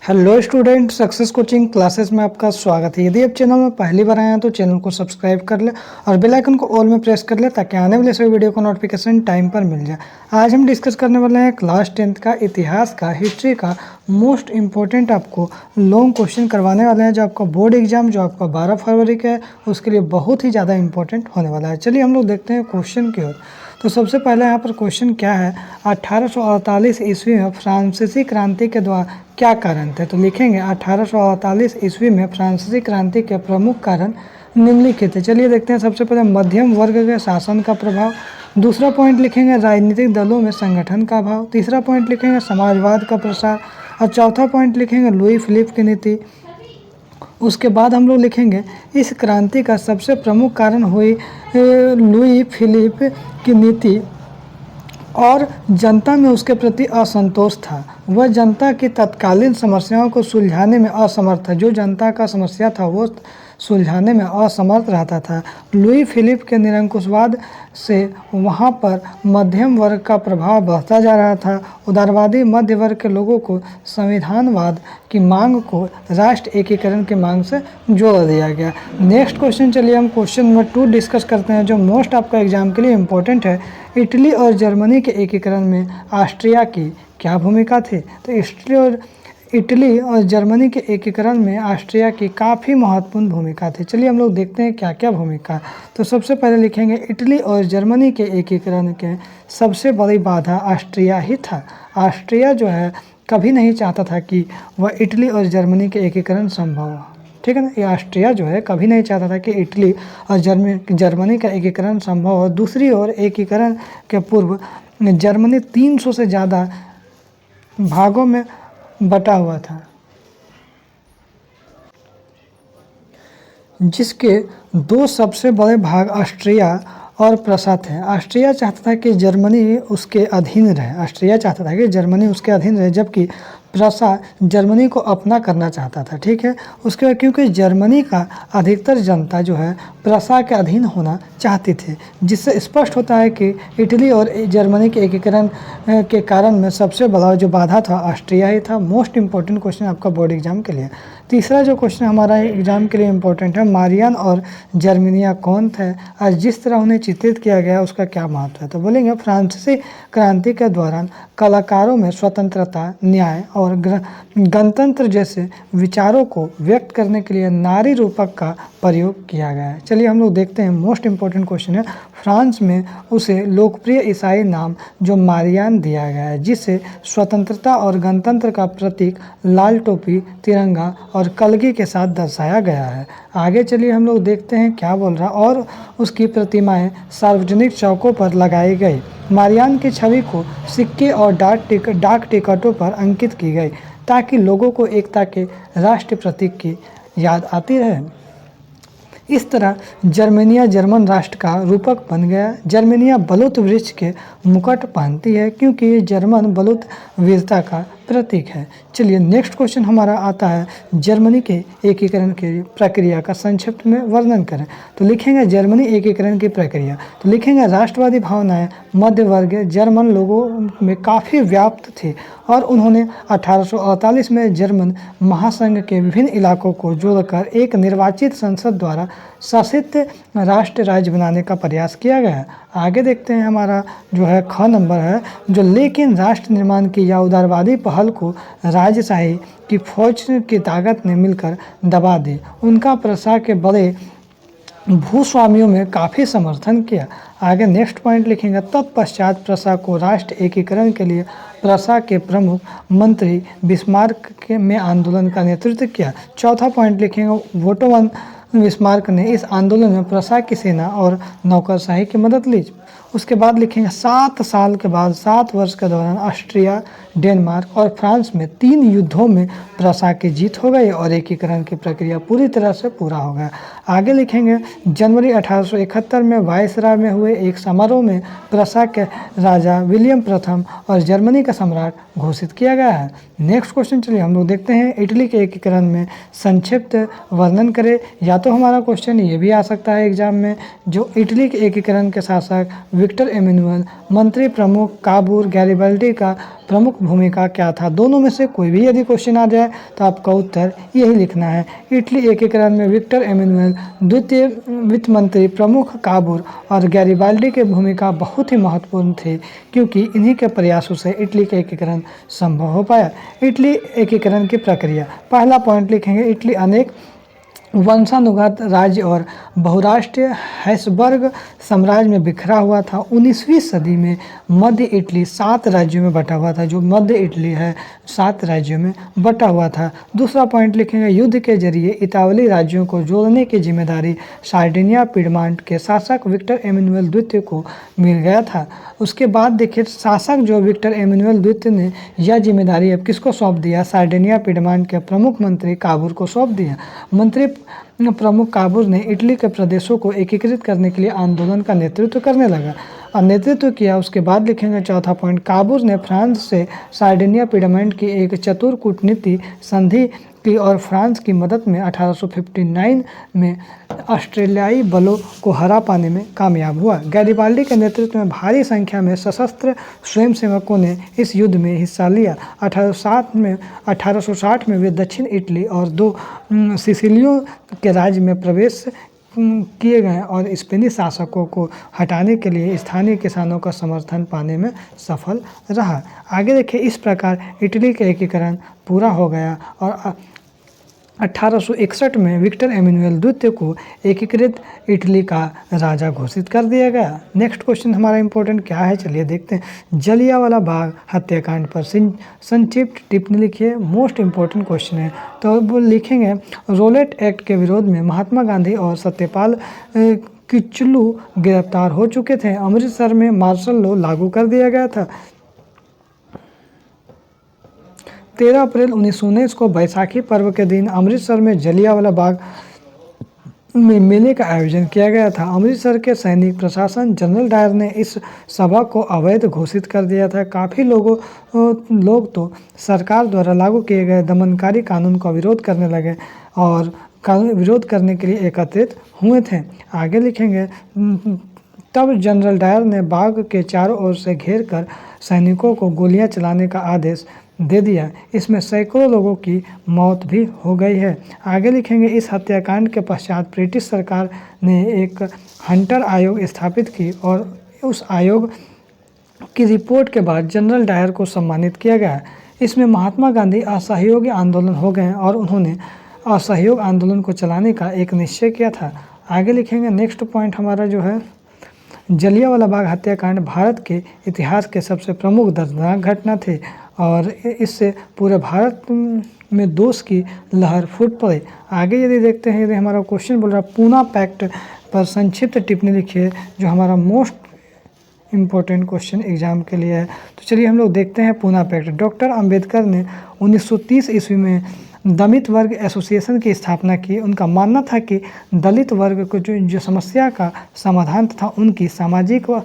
Hello student, success coaching classes में आपका स्वागत है। यदि आप चैनल में पहली बार आए हैं तो चैनल को सब्सक्राइब कर ले और बेल आइकन को ऑल में प्रेस कर ले ताकि आने वाले सभी वीडियो का नोटिफिकेशन टाइम पर मिल जाए। आज हम डिस्कस करने वाले हैं क्लास 10th का इतिहास का, हिस्ट्री का मोस्ट इम्पोर्टेंट आपको लॉन्ग क्वेश्चन करवाने वाले हैं, जो आपका बोर्ड एग्जाम जो आपका 12 फरवरी का है उसके लिए बहुत ही ज़्यादा इंपॉर्टेंट होने वाला है। चलिए हम लोग देखते हैं क्वेश्चन की ओर। तो सबसे पहले यहाँ पर क्वेश्चन क्या है, 1848 ईस्वी में फ्रांसीसी क्रांति के द्वारा क्या कारण थे। तो लिखेंगे 1848 ईस्वी में फ्रांसीसी क्रांति के प्रमुख कारण निम्नलिखित है। चलिए देखते हैं। सबसे पहले मध्यम वर्ग के शासन का प्रभाव, दूसरा पॉइंट लिखेंगे राजनीतिक दलों में संगठन का अभाव, तीसरा पॉइंट लिखेंगे समाजवाद का प्रसार और चौथा पॉइंट लिखेंगे लुई फिलिप की नीति। उसके बाद हम लोग लिखेंगे इस क्रांति का सबसे प्रमुख कारण हुई लुई फिलिप की नीति और जनता में उसके प्रति असंतोष था। वह जनता की तत्कालीन समस्याओं को सुलझाने में असमर्थ था। जो जनता का समस्या था वो सुलझाने में असमर्थ रहता था। लुई फिलिप के निरंकुशवाद से वहाँ पर मध्यम वर्ग का प्रभाव बढ़ता जा रहा था। उदारवादी मध्य वर्ग के लोगों को संविधानवाद की मांग को राष्ट्र एकीकरण की मांग से जोड़ दिया गया। नेक्स्ट क्वेश्चन, चलिए हम क्वेश्चन नंबर 2 डिस्कस करते हैं, जो मोस्ट आपका एग्जाम के लिए इम्पोर्टेंट है। इटली और जर्मनी के एकीकरण में ऑस्ट्रिया की क्या भूमिका थी। तो इटली और जर्मनी के एकीकरण में ऑस्ट्रिया की काफ़ी महत्वपूर्ण भूमिका थी। चलिए हम लोग देखते हैं क्या क्या भूमिका। तो सबसे पहले लिखेंगे इटली और जर्मनी के एकीकरण के सबसे बड़ी बाधा ऑस्ट्रिया ही था। ऑस्ट्रिया जो है कभी नहीं चाहता था कि वह इटली और जर्मनी के एकीकरण संभव हो, ठीक है ना। ये ऑस्ट्रिया जो है कभी नहीं चाहता था कि इटली और जर्मनी का एकीकरण संभव हो। दूसरी ओर एकीकरण के पूर्व जर्मनी 300 से ज़्यादा भागों में बटा हुआ था, जिसके दो सबसे बड़े भाग ऑस्ट्रिया और प्रसा थे। ऑस्ट्रिया चाहता था कि जर्मनी उसके अधीन रहे, जबकि प्रसा जर्मनी को अपना करना चाहता था, ठीक है। उसके बाद क्योंकि जर्मनी का अधिकतर जनता जो है प्रसा के अधीन होना चाहती थी, जिससे स्पष्ट होता है कि इटली और जर्मनी के एकीकरण के कारण में सबसे बड़ा जो बाधा था ऑस्ट्रिया ही था। मोस्ट इंपॉर्टेंट क्वेश्चन आपका बोर्ड एग्जाम के लिए। तीसरा जो क्वेश्चन हमारा एग्जाम के लिए इम्पोर्टेंट है, मारियान और जर्मनिया कौन थे और जिस तरह उन्हें चित्रित किया गया उसका क्या महत्व है। तो बोलेंगे फ्रांसीसी क्रांति के दौरान कलाकारों में स्वतंत्रता, न्याय और गणतंत्र जैसे विचारों को व्यक्त करने के लिए नारी रूपक का प्रयोग किया गया है। चलिए हम लोग देखते हैं। मोस्ट इंपॉर्टेंट क्वेश्चन है, फ्रांस में उसे लोकप्रिय ईसाई नाम जो मारियान दिया गया है, जिसे स्वतंत्रता और गणतंत्र का प्रतीक लाल टोपी, तिरंगा और कलगी के साथ दर्शाया गया है। आगे चलिए हम लोग देखते हैं क्या बोल रहा। और उसकी प्रतिमाएं सार्वजनिक चौकों पर लगाई गई। मारियान की छवि को सिक्के और डाक टिकटों पर अंकित की गई ताकि लोगों को एकता के राष्ट्रीय प्रतीक की याद आती रहे। इस तरह जर्मनिया जर्मन राष्ट्र का रूपक बन गया। जर्मनिया बलूत वृक्ष के मुकुट पहनती है क्योंकि ये जर्मन बलूत वीरता का प्रतीक है। चलिए नेक्स्ट क्वेश्चन हमारा आता है, जर्मनी के एकीकरण की प्रक्रिया का संक्षिप्त में वर्णन करें। तो लिखेंगे जर्मनी एकीकरण की प्रक्रिया। तो लिखेंगे राष्ट्रवादी भावनाएं मध्य वर्गीय जर्मन लोगों में काफ़ी व्याप्त थी और उन्होंने 1848 में जर्मन महासंघ के विभिन्न इलाकों को जोड़कर एक निर्वाचित संसद द्वारा शासित राष्ट्र राज्य बनाने का प्रयास किया गया। आगे देखते हैं। हमारा जो है ख नंबर है, जो लेकिन राष्ट्र निर्माण की या उदारवादी पहल को राजशाही की फौज की ताकत ने मिलकर दबा दी। उनका प्रसा के बड़े भूस्वामियों में काफ़ी समर्थन किया। आगे नेक्स्ट पॉइंट लिखेंगे, तत्पश्चात प्रसा को राष्ट्र एकीकरण के लिए प्रसा के प्रमुख मंत्री बिस्मार्क में आंदोलन का नेतृत्व किया। चौथा पॉइंट लिखेंगे, वोटो बिस्मार्क ने इस आंदोलन में प्रसा की सेना और नौकरशाही की मदद ली। उसके बाद लिखेंगे 7 साल के बाद 7 वर्ष के दौरान ऑस्ट्रिया, डेनमार्क और फ्रांस में 3 युद्धों में प्रसा की जीत हो गई और एकीकरण की प्रक्रिया पूरी तरह से पूरा हो गया। आगे लिखेंगे जनवरी 1871 में वायसराय में हुए एक समारोह में प्रसा के राजा विलियम प्रथम और जर्मनी का सम्राट घोषित किया गया है। नेक्स्ट क्वेश्चन चलिए हम लोग देखते हैं, इटली के एकीकरण में संक्षिप्त वर्णन करें। या तो हमारा क्वेश्चन ये भी आ सकता है एग्जाम में, जो इटली के एकीकरण के शासक विक्टर एमेनुअल, मंत्री प्रमुख काबूर गैरिबल्डी का प्रमुख भूमिका क्या था? दोनों में से कोई भी यदि क्वेश्चन आ जाए तो आपका उत्तर यही लिखना है। इटली एकीकरण में विक्टर एमेनुएल द्वितीय वित्त मंत्री प्रमुख काबूर और गैरिबाल्डी की भूमिका बहुत ही महत्वपूर्ण थी, क्योंकि इन्हीं के प्रयासों से इटली का एकीकरण संभव हो पाया। इटली एकीकरण की प्रक्रिया, पहला पॉइंट लिखेंगे, इटली अनेक वंशानुगत राज्य और बहुराष्ट्रीय हैब्सबर्ग साम्राज्य में बिखरा हुआ था। 19वीं सदी में मध्य इटली 7 राज्यों में बटा हुआ था। जो मध्य इटली है 7 राज्यों में बटा हुआ था। दूसरा पॉइंट लिखेंगे, युद्ध के जरिए इतावली राज्यों को जोड़ने की जिम्मेदारी सार्डिनिया पिडमांट के शासक विक्टर एमेनुएल द्वितीय को मिल गया था। उसके बाद देखिए, शासक जो विक्टर एमेनुएल द्वितीय ने यह जिम्मेदारी अब किसको सौंप दिया? सार्डिनिया पिडमांट के प्रमुख मंत्री काबूर को सौंप दिया। मंत्री प्रमुख काबूर ने इटली के प्रदेशों को एकीकृत करने के लिए आंदोलन का नेतृत्व करने लगा और नेतृत्व किया। उसके बाद लिखेंगे चौथा पॉइंट, काबूर ने फ्रांस से सार्डिनिया पिडमांट की एक चतुर कूटनीति संधि की और फ्रांस की मदद में 1859 में ऑस्ट्रेलियाई बलों को हरा पाने में कामयाब हुआ। गैरिबाल्डी के नेतृत्व में भारी संख्या में सशस्त्र स्वयंसेवकों ने इस युद्ध में हिस्सा लिया। 1860 में वे दक्षिण इटली और 2 सिसिलियों के राज्य में प्रवेश किए गए और स्पेनी शासकों को हटाने के लिए स्थानीय किसानों का समर्थन पाने में सफल रहा। आगे देखिए, इस प्रकार इटली का एकीकरण पूरा हो गया और 1861 में विक्टर एमेनुएल द्वितीय को एकीकृत इटली का राजा घोषित कर दिया गया। नेक्स्ट क्वेश्चन हमारा इंपॉर्टेंट क्या है, चलिए देखते हैं। जलियांवाला बाग हत्याकांड पर संक्षिप्त टिप्पणी लिखिए। मोस्ट इंपॉर्टेंट क्वेश्चन है, तो वो लिखेंगे, रोलेट एक्ट के विरोध में महात्मा गांधी और सत्यपाल किचलू गिरफ्तार हो चुके थे। अमृतसर में मार्शल लॉ लागू कर दिया गया था। 13 अप्रैल 1919 को बैसाखी पर्व के दिन अमृतसर में जलियांवाला बाग में मेले का आयोजन किया गया था। अमृतसर के सैनिक प्रशासन जनरल डायर ने इस सभा को अवैध घोषित कर दिया था। काफ़ी लोग तो सरकार द्वारा लागू किए गए दमनकारी कानून का विरोध करने लगे और कानून विरोध करने के लिए एकत्रित हुए थे। आगे लिखेंगे, तब जनरल डायर ने बाग के चारों ओर से घेर कर सैनिकों को गोलियां चलाने का आदेश दे दिया। इसमें सैकड़ों लोगों की मौत भी हो गई है। आगे लिखेंगे, इस हत्याकांड के पश्चात ब्रिटिश सरकार ने एक हंटर आयोग स्थापित की और उस आयोग की रिपोर्ट के बाद जनरल डायर को सम्मानित किया गया। इसमें महात्मा गांधी असहयोगी आंदोलन हो गए और उन्होंने असहयोग आंदोलन को चलाने का एक निश्चय किया था। आगे लिखेंगे, नेक्स्ट पॉइंट हमारा जो है, जलियांवाला बाग हत्याकांड भारत के इतिहास के सबसे प्रमुख दर्दनाक घटना थी और इससे पूरे भारत में दोष की लहर फूट पड़ी। आगे यदि देखते हैं, यदि हमारा क्वेश्चन बोल रहा है पूना पैक्ट पर संक्षिप्त टिप्पणी लिखिए, जो हमारा मोस्ट इम्पोर्टेंट क्वेश्चन एग्जाम के लिए है। तो चलिए हम लोग देखते हैं पूना पैक्ट। डॉक्टर अंबेडकर ने 1930 ईस्वी में दलित वर्ग एसोसिएशन की स्थापना की। उनका मानना था कि दलित वर्ग को जो समस्या का समाधान तथा उनकी सामाजिक व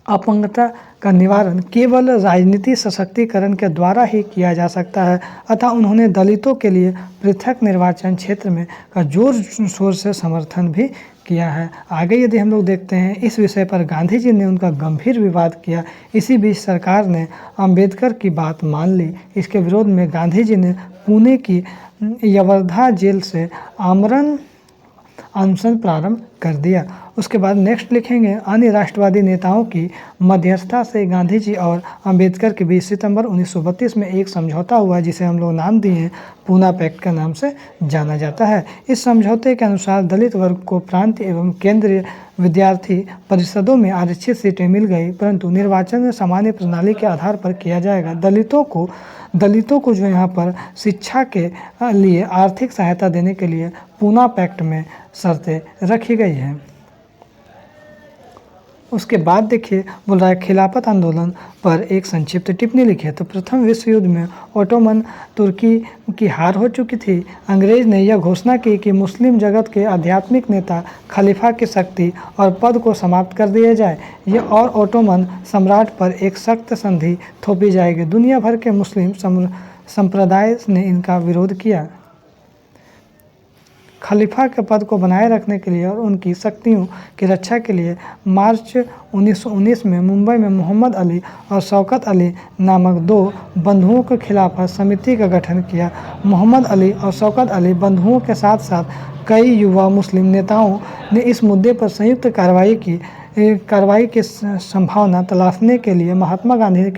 अपंगता का निवारण केवल राजनीति सशक्तिकरण के द्वारा ही किया जा सकता है। अतः उन्होंने दलितों के लिए पृथक निर्वाचन क्षेत्र में का जोर शोर से समर्थन भी किया है। आगे यदि हम लोग देखते हैं, इस विषय पर गांधी जी ने उनका गंभीर विवाद किया। इसी बीच सरकार ने अंबेडकर की बात मान ली। इसके विरोध में गांधी जी ने पुणे की यवर्धा जेल से आमरण अनशन प्रारंभ कर दिया। उसके बाद नेक्स्ट लिखेंगे, अन्य राष्ट्रवादी नेताओं की मध्यस्थता से गांधी जी और अंबेडकर के बीच सितंबर 1932 में एक समझौता हुआ, जिसे हम लोग नाम दिए पूना पैक्ट के नाम से जाना जाता है। इस समझौते के अनुसार दलित वर्ग को प्रांतीय एवं केंद्रीय विद्यार्थी परिषदों में आरक्षित सीटें मिल गई, परंतु निर्वाचन सामान्य प्रणाली के आधार पर किया जाएगा। दलितों को जो यहाँ पर शिक्षा के लिए आर्थिक सहायता देने के लिए पूना पैक्ट में शर्तें रखी गई हैं। उसके बाद देखिए, बोल रहा है खिलाफत आंदोलन पर एक संक्षिप्त टिप्पणी लिखिए। तो प्रथम विश्व युद्ध में ओटोमन तुर्की की हार हो चुकी थी। अंग्रेज ने यह घोषणा की कि मुस्लिम जगत के आध्यात्मिक नेता खलीफा की शक्ति और पद को समाप्त कर दिया जाए यह और ओटोमन सम्राट पर एक सख्त संधि थोपी जाएगी। दुनिया भर के मुस्लिम संप्रदाय ने इनका विरोध किया। खलीफा के पद को बनाए रखने के लिए और उनकी शक्तियों की रक्षा के लिए मार्च 1919 में मुंबई में मोहम्मद अली और शौकत अली नामक दो बंधुओं के खिलाफत समिति का गठन किया। मोहम्मद अली और शौकत अली बंधुओं के साथ साथ कई युवा मुस्लिम नेताओं ने इस मुद्दे पर संयुक्त कार्रवाई की संभावना तलाशने के लिए महात्मा गांधी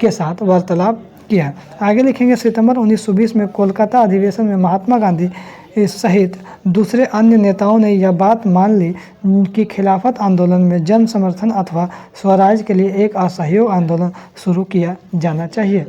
के साथ वार्तालाप किया। आगे लिखेंगे, सितंबर 1920 में कोलकाता अधिवेशन में महात्मा गांधी सहित दूसरे अन्य नेताओं ने यह बात मान ली कि खिलाफत आंदोलन में जन समर्थन अथवा स्वराज के लिए एक असहयोग आंदोलन शुरू किया जाना चाहिए।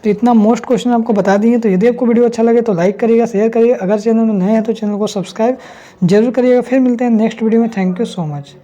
तो इतना मोस्ट क्वेश्चन आपको बता दिए। तो यदि आपको वीडियो अच्छा लगे तो लाइक करिएगा, शेयर करिएगा। अगर चैनल में नए हैं तो चैनल को सब्सक्राइब जरूर करिएगा। फिर मिलते हैं नेक्स्ट वीडियो में। Thank you so much.